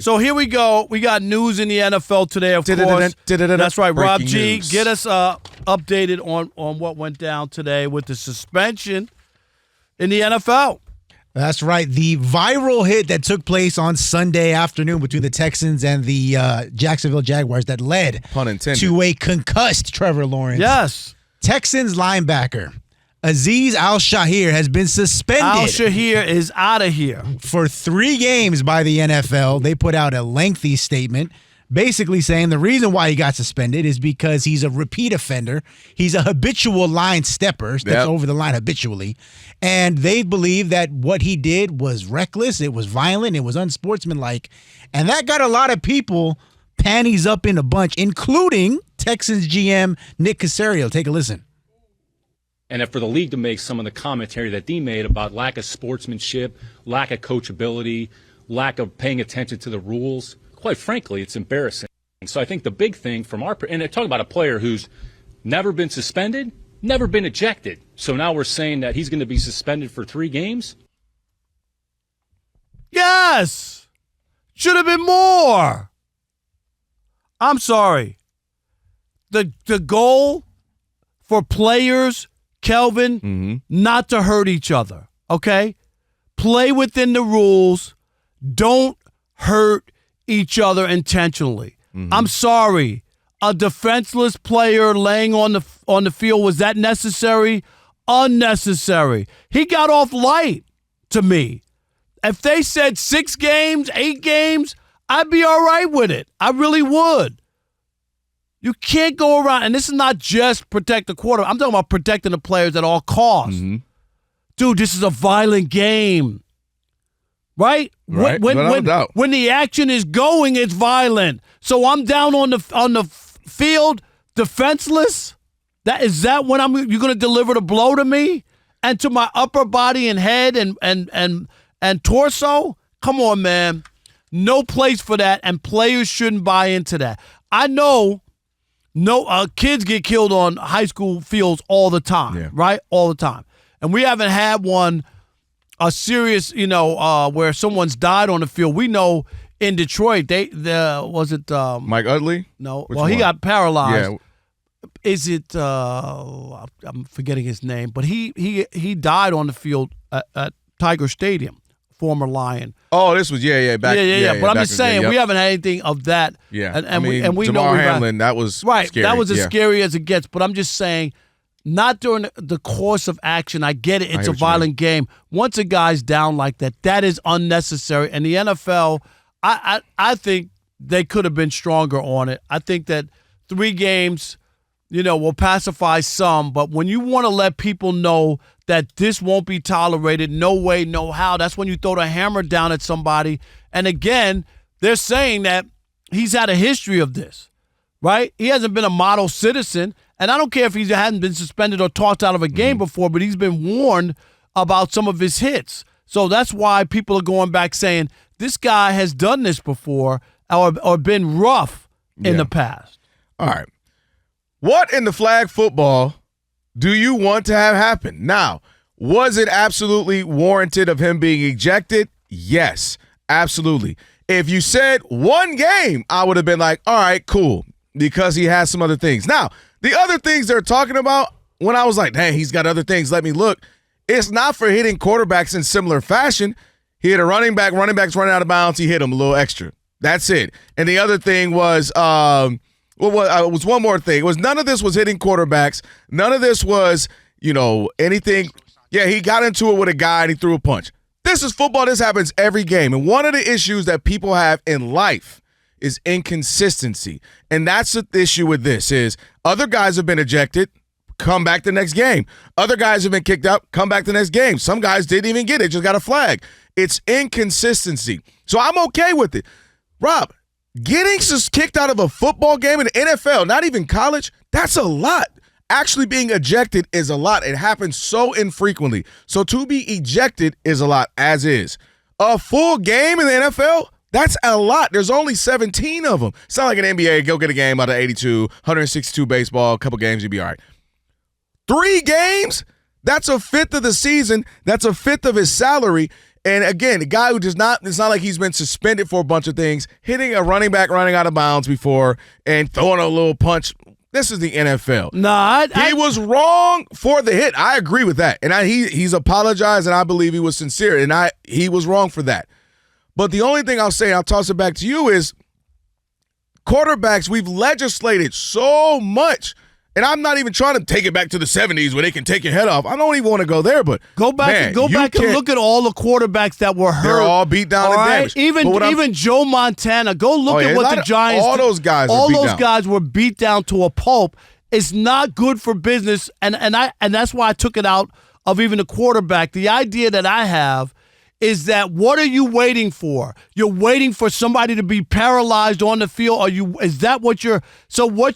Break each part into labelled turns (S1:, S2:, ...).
S1: So here we go. We got news in the NFL today, of course. That's right. Rob G, get us updated on what went down today with the suspension in the NFL.
S2: That's right. The viral hit that took place on Sunday afternoon between the Texans and the Jacksonville Jaguars that led to a concussed Trevor Lawrence.
S1: Yes.
S2: Texans linebacker Azeez Al-Shaair has been suspended.
S1: Al-Shaair is out of here.
S2: For 3 games by the NFL. They put out a lengthy statement basically saying the reason why he got suspended is because he's a repeat offender. He's a habitual line stepper, steps over the line habitually. And they believe that what he did was reckless, it was violent, it was unsportsmanlike. And that got a lot of people panties up in a bunch, including Texans GM Nick Caserio. Take a listen.
S3: And for the league to make some of the commentary that they made about lack of sportsmanship, lack of coachability, lack of paying attention to the rules, quite frankly, it's embarrassing. So I think the big thing from and they're talking about a player who's never been suspended, never been ejected. So now we're saying that he's going to be suspended for 3 games?
S1: Yes! Should have been more. I'm sorry. The goal for players, Kelvin, not to hurt each other, okay? Play within the rules. Don't hurt each other intentionally. I'm sorry. A defenseless player laying on the field, was that necessary? Unnecessary. He got off light to me. If they said 6 games, 8 games, I'd be all right with it. I really would. You can't go around, and this is not just protect the quarterback. I'm talking about protecting the players at all costs. Dude, this is a violent game. Right?
S4: Right.
S1: When the action is going, it's violent. So I'm down on the field, defenseless. Is that when you're going to deliver the blow to me and to my upper body and head and torso? Come on, man. No place for that, and players shouldn't buy into that. I know. Kids get killed on high school fields all the time, right? All the time. And we haven't had a serious, where someone's died on the field. We know in Detroit, was it
S4: Mike Utley?
S1: No.
S4: Which
S1: well, he
S4: one?
S1: got paralyzed.
S4: Yeah.
S1: Is it I'm forgetting his name, but he died on the field at Tiger Stadium, former Lion.
S4: Oh, this was back.
S1: But I'm just saying we haven't had anything of that.
S4: Yeah,
S1: and we
S4: Jamar
S1: know
S4: Hamlin. That was
S1: right.
S4: Scary.
S1: That was as scary as it gets. But I'm just saying, not during the course of action. I get it. It's a violent game. Once a guy's down like that, that is unnecessary. And the NFL, I think they could have been stronger on it. I think that 3 games, will pacify some. But when you want to let people know that this won't be tolerated, no way, no how, that's when you throw the hammer down at somebody. And again, they're saying that he's had a history of this, right? He hasn't been a model citizen. And I don't care if he hadn't been suspended or talked out of a game before, but he's been warned about some of his hits. So that's why people are going back saying this guy has done this before or been rough in the past.
S4: All right. What in the flag football do you want to have happen? Now, was it absolutely warranted of him being ejected? Yes, absolutely. If you said 1 game, I would have been like, all right, cool, because he has some other things. Now, the other things they're talking about, when I was like, hey, he's got other things, let me look, it's not for hitting quarterbacks in similar fashion. He hit a running back's running out of bounds, he hit him a little extra. That's it. And the other thing was, it was one more thing. It was none of this was hitting quarterbacks. None of this was, anything. Yeah, he got into it with a guy and he threw a punch. This is football. This happens every game. And one of the issues that people have in life is inconsistency. And that's the issue with this is other guys have been ejected, come back the next game. Other guys have been kicked out, come back the next game. Some guys didn't even get it, just got a flag. It's inconsistency. So I'm okay with it. Rob, getting kicked out of a football game in the NFL, not even college, that's a lot. Actually being ejected is a lot. It happens so infrequently. So to be ejected is a lot, as is. A full game in the NFL, that's a lot. There's only 17 of them. It's not like an NBA, go get a game out of 82, 162 baseball, a couple games, you'll be all right. 3 games? That's a fifth of the season. That's a fifth of his salary. And again, the guy who does not, it's not like he's been suspended for a bunch of things, hitting a running back running out of bounds before and throwing a little punch. This is the NFL.
S1: He
S4: was wrong for the hit. I agree with that. And he's apologized, and I believe he was sincere, and he was wrong for that. But the only thing I'll say, and I'll toss it back to you, is quarterbacks, we've legislated so much. And I'm not even trying to take it back to the 70s where they can take your head off. I don't even want to go there, but
S1: go back and look at all the quarterbacks that were hurt.
S4: They're all beat down and damaged.
S1: Even Joe Montana. Go look at what the Giants.
S4: All those guys
S1: were beat down to a pulp. It's not good for business, and that's why I took it out of even the quarterback. The idea that I have is that what are you waiting for? You're waiting for somebody to be paralyzed on the field? What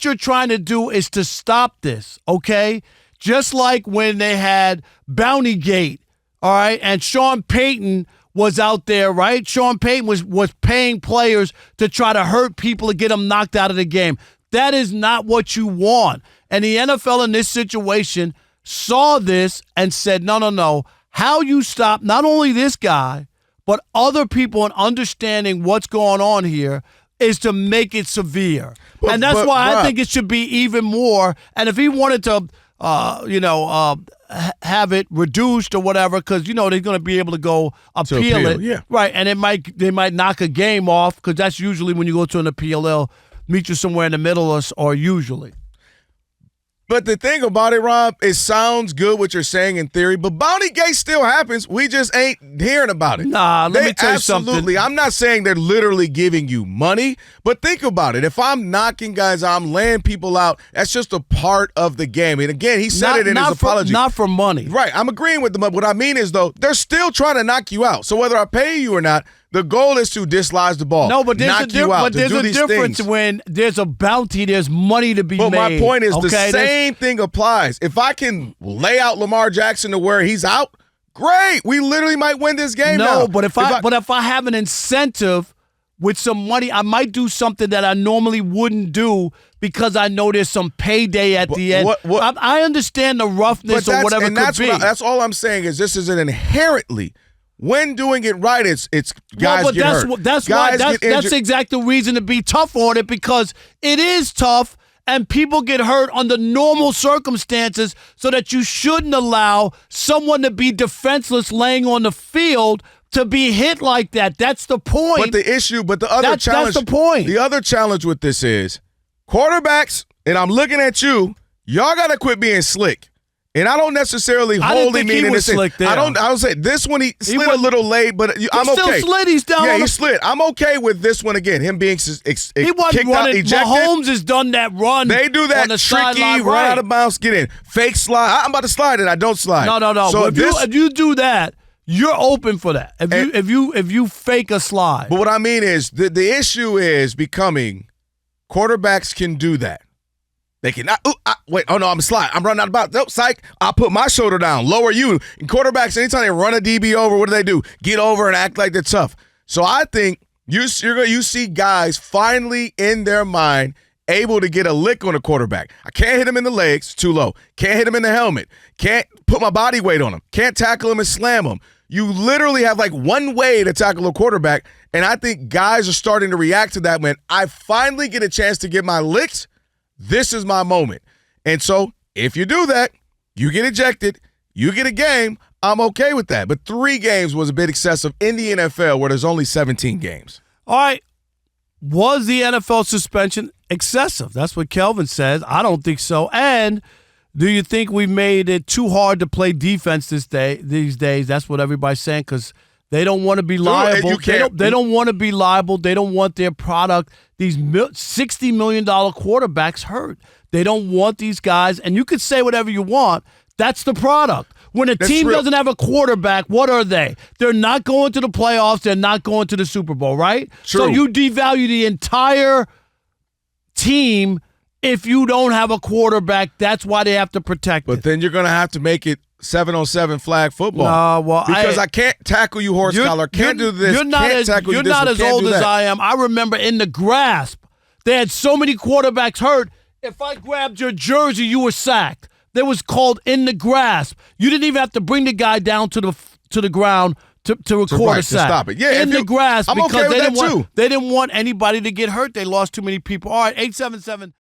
S1: you're trying to do is to stop this, okay? Just like when they had Bounty Gate, all right, and Sean Payton was out there, right? Sean Payton was paying players to try to hurt people to get them knocked out of the game. That is not what you want. And the NFL in this situation saw this and said, no. How you stop not only this guy, but other people in understanding what's going on here is to make it severe. And that's why I think it should be even more. And if he wanted to, have it reduced or whatever, because, they're going to be able to go appeal it.
S4: Yeah.
S1: Right, and they might knock a game off, because that's usually when you go to an appeal, they'll meet you somewhere in the middle or usually.
S4: But the thing about it, Rob, it sounds good what you're saying in theory, but Bounty Gate still happens. We just ain't hearing about it.
S1: Let me tell you something.
S4: Absolutely. I'm not saying they're literally giving you money, but think about it. If I'm knocking guys out, I'm laying people out, that's just a part of the game. And again, he said it in his apology.
S1: Not for money.
S4: Right. I'm agreeing with them. What I mean is, though, they're still trying to knock you out. So whether I pay you or not, the goal is to dislodge the ball.
S1: No, but there's a difference
S4: things.
S1: When there's a bounty, there's money to be made.
S4: But my point is the same thing applies. If I can lay out Lamar Jackson to where he's out, great. We literally might win this game now.
S1: No, but if I have an incentive with some money, I might do something that I normally wouldn't do because I know there's some payday at the end. I understand the roughness or whatever it could be.
S4: That's all I'm saying is this is an inherently. When doing it right, it's guys get hurt.
S1: That's exactly the reason to be tough on it, because it is tough and people get hurt under normal circumstances, so that you shouldn't allow someone to be defenseless laying on the field to be hit like that. That's the point.
S4: That's the
S1: point.
S4: The other challenge with this is quarterbacks, and I'm looking at you, y'all got to quit being slick. And I don't necessarily wholly mean in this. I don't say this one. He slid a little late, but I'm okay.
S1: He still slid. He's down.
S4: Yeah, he slid. I'm okay with this one again. Him being
S1: he wasn't
S4: kicked
S1: running.
S4: out, ejected.
S1: Mahomes has done that run.
S4: They do that
S1: on the
S4: tricky run out of bounds, get in, fake slide. I'm about to slide and I don't slide.
S1: No. So if you do that, you're open for that. If you fake a slide.
S4: But what I mean is the issue is becoming quarterbacks can do that. They cannot. I'm slide. I'm running out of bounds. Nope, psych. I'll put my shoulder down, lower you. And quarterbacks, anytime they run a DB over, what do? Get over and act like they're tough. So I think you see guys finally in their mind able to get a lick on a quarterback. I can't hit him in the legs, too low. Can't hit him in the helmet. Can't put my body weight on him. Can't tackle him and slam him. You literally have like one way to tackle a quarterback, and I think guys are starting to react to that when I finally get a chance to get my licks. This is my moment. And so if you do that, you get ejected, you get a game, I'm okay with that. But 3 games was a bit excessive in the NFL where there's only 17 games.
S1: All right. Was the NFL suspension excessive? That's what Kelvin says. I don't think so. And do you think we made it too hard to play defense these days? That's what everybody's saying, because they don't want to be liable. They don't want to be liable. They don't want their product, these $60 million quarterbacks, hurt. They don't want these guys. And you could say whatever you want. That's the product. When a team doesn't have a quarterback, what are they? They're not going to the playoffs. They're not going to the Super Bowl, right?
S4: True. So
S1: you devalue the entire team if you don't have a quarterback. That's why they have to protect it.
S4: But then you're going to have to make it 7-on-7 flag football. Because I can't tackle you horse collar. Can't do this.
S1: You're not as old as I am. I remember in the grasp, they had so many quarterbacks hurt. If I grabbed your jersey, you were sacked. That was called in the grasp. You didn't even have to bring the guy down to the ground to record
S4: right,
S1: a
S4: to
S1: sack.
S4: stop it. Yeah,
S1: in the grass
S4: I'm
S1: because
S4: okay with
S1: they
S4: that
S1: didn't want
S4: too.
S1: they didn't want anybody to get hurt. They lost too many people. All right, 877